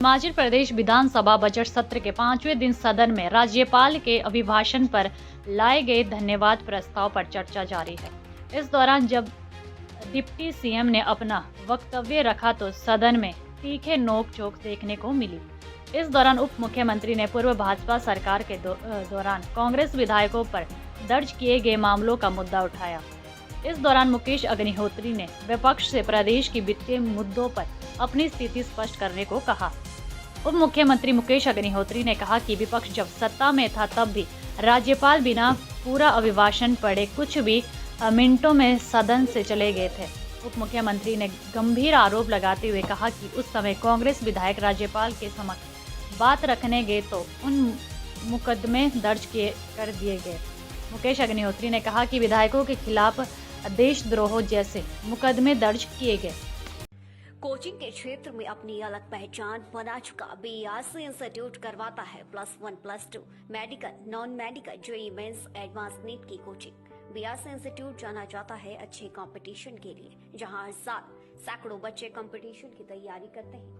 हिमाचल प्रदेश विधानसभा budget सत्र के 5वें दिन सदन में राज्यपाल के अभिभाषण पर लाए गए धन्यवाद प्रस्ताव पर चर्चा जारी है। इस दौरान जब डिप्टी सीएम ने अपना वक्तव्य रखा तो सदन में तीखे नोक-झोंक देखने को मिली। इस दौरान उप मुख्यमंत्री ने पूर्व भाजपा सरकार के दौरान कांग्रेस विधायकों पर दर्ज किए गए मामलों का मुद्दा उठाया। इस दौरान मुकेश अग्निहोत्री ने विपक्ष से प्रदेश की वित्तीय मुद्दों पर अपनी स्थिति स्पष्ट करने को कहा। उप मुख्यमंत्री मुकेश अग्निहोत्री ने कहा कि विपक्ष जब सत्ता में था तब भी राज्यपाल बिना पूरा अभिभाषण पढ़े कुछ भी मिनटों में सदन से चले गए थे। उप मुख्यमंत्री ने गंभीर आरोप लगाते हुए कहा कि उस समय कांग्रेस विधायक राज्यपाल के समक्ष बात रखने गए तो उन मुकदमे दर्ज कर दिए गए। मुकेश अग्निहोत्री ने कहा कि विधायकों के खिलाफ देशद्रोह जैसे मुकदमे दर्ज किए गए। कोचिंग के क्षेत्र में अपनी अलग पहचान बना चुका बीआरसी इंस्टीट्यूट करवाता है +1 +2 medical, non medical, JEE mains, advance NEET की कोचिंग। बीआरसी इंस्टीट्यूट जाना जाता है अच्छे कंपटीशन के लिए, जहां हर साल सैकड़ों बच्चे कंपटीशन की तैयारी करते हैं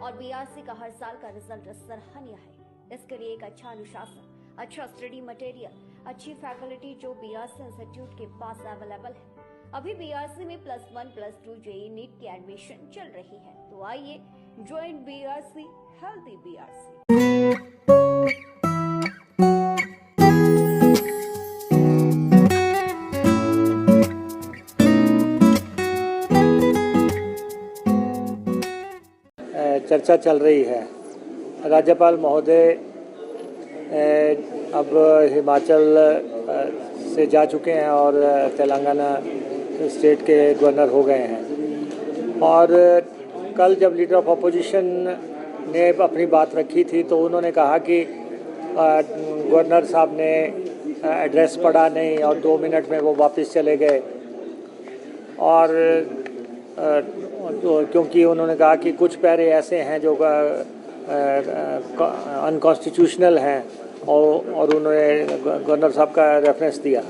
और बीआरसी का हर साल का रिजल्ट सराहनीय है। इसके लिए एक अच्छा अनुशासन, अच्छा स्टडी मटेरियल, अच्छी फैकल्टी जो बीआरसी इंस्टीट्यूट के पास अवेलेबल है। अभी बीआरसी में +1 +2 जेईई नीट की एडमिशन चल रही है, तो आइए ज्वाइन बीआरसी, हेल्दी बीआरसी। चर्चा चल रही है। राज्यपाल महोदय अब हिमाचल से जा चुके हैं और तेलंगाना स्टेट के गवर्नर हो गए हैं। और कल जब लीडर ऑफ अपोजिशन ने अपनी बात रखी थी तो उन्होंने कहा कि गवर्नर साहब ने एड्रेस पढ़ा नहीं और 2 मिनट में वो वापस चले गए। और क्योंकि उन्होंने कहा कि कुछ पैरे ऐसे हैं जो अनकॉन्स्टिट्यूशनल हैं और उन्होंने गवर्नर साहब का रेफरेंस दिया।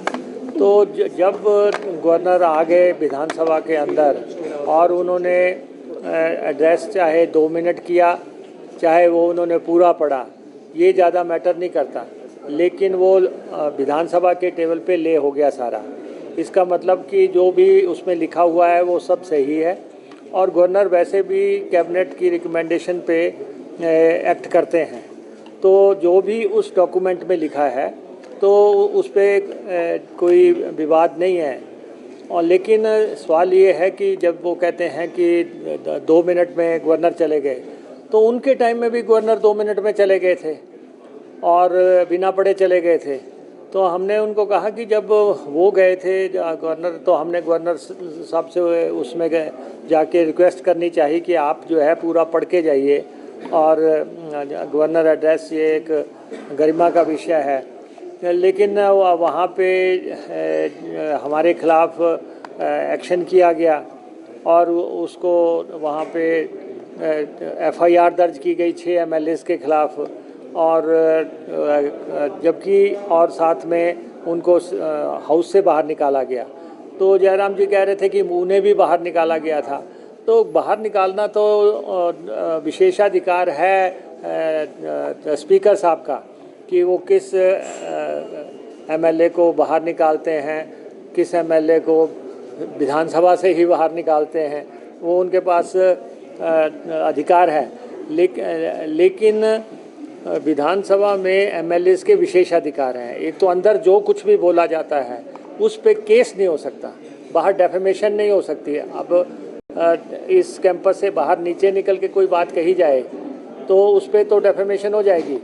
तो जब गवर्नर आ गए विधानसभा के अंदर और उन्होंने एड्रेस चाहे 2 मिनट किया, चाहे वो उन्होंने पूरा पढ़ा, ये ज़्यादा मैटर नहीं करता, लेकिन वो विधानसभा के टेबल पे ले हो गया सारा। इसका मतलब कि जो भी उसमें लिखा हुआ है वो सब सही है और गवर्नर वैसे भी कैबिनेट की रिकमेंडेशन पे एक्ट करते हैं। तो जो भी उस डॉक्यूमेंट में लिखा है तो उस पर कोई विवाद नहीं है। और लेकिन सवाल ये है कि जब वो कहते हैं कि 2 मिनट में गवर्नर चले गए, तो उनके टाइम में भी गवर्नर 2 मिनट में चले गए थे और बिना पढ़े चले गए थे। तो हमने उनको कहा कि जब वो गए थे गवर्नर, तो हमने गवर्नर साहब से उसमें जाके रिक्वेस्ट करनी चाहिए कि आप जो है पूरा पढ़ के जाइए। और गवर्नर एड्रेस ये एक गरिमा का विषय है, लेकिन वहाँ पे हमारे खिलाफ एक्शन किया गया और उसको वहाँ पे एफआईआर दर्ज की गई 6 एमएलएस के खिलाफ। और जबकि और साथ में उनको हाउस से बाहर निकाला गया। तो जयराम जी कह रहे थे कि उन्हें भी बाहर निकाला गया था। तो बाहर निकालना तो विशेषाधिकार है स्पीकर साहब का कि वो किस एमएलए को बाहर निकालते हैं, किस एमएलए को विधानसभा से ही बाहर निकालते हैं, वो उनके पास अधिकार है। लेकिन विधानसभा में एमएलएस के विशेष अधिकार हैं। एक तो अंदर जो कुछ भी बोला जाता है उस पे केस नहीं हो सकता, बाहर डेफेमेशन नहीं हो सकती है। अब इस कैंपस से बाहर नीचे निकल के कोई बात कही जाए तो उस पे तो डेफेमेशन हो जाएगी।